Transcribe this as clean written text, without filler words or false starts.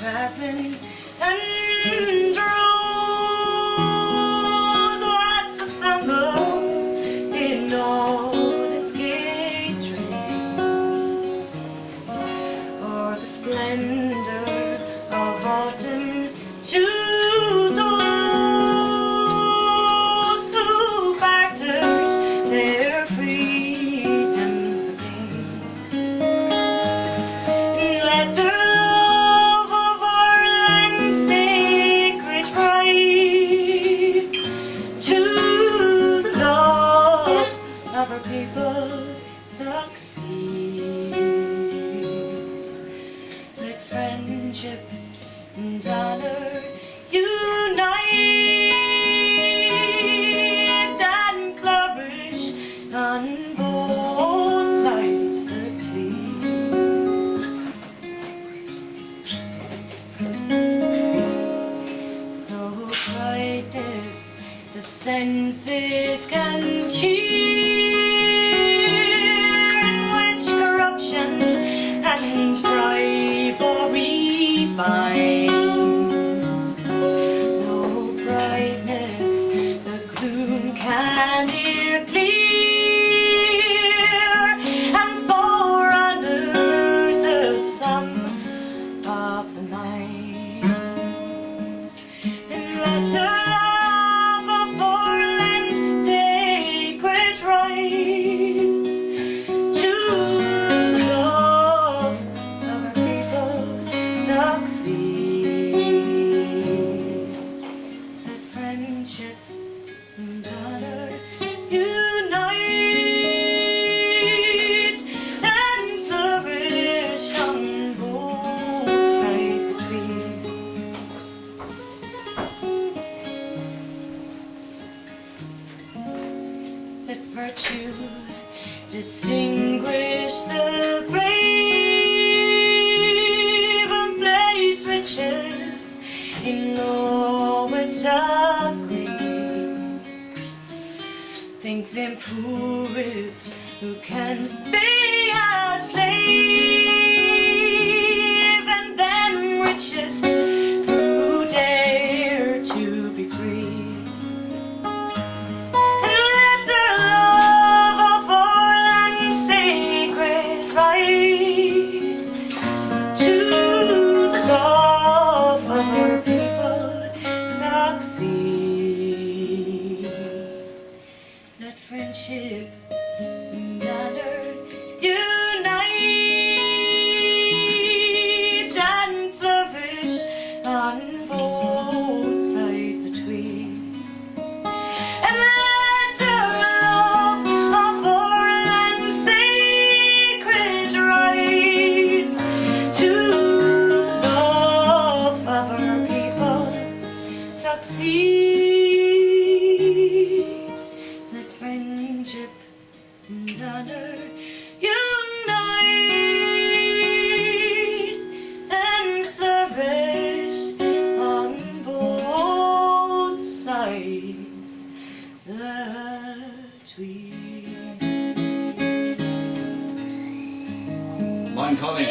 craftsmen and droves. What's the summer in all its gay train, or the splendor of autumn to those who bartered their freedom for gain? Let the love of our land's sacred rights to the love of our people succeed. Let friendship and honor unite and flourish on both sides the Tweed. No brightness the senses can cheer, in which corruption and bribery bind. No brightness the gloom can hear clear, and for honors the sum of the mind. And let our love of our land sacred rights to the love of our people succeed. Let friendship and honor unite and flourish on both sides the Tweed. Let virtue distinguish the brave, and place riches in lowest degree. Think them poorest who can be a slave, and them richest who dare to be free. And let our love of our land's sacred rights to the love of our people succeed. Let friendship and honor unite and flourish on both sides the Tweed. And let our love of our land's sacred rights to the love of our people succeed. Let friendship and honor unite and flourish on both sides the Tweed. Mind calling.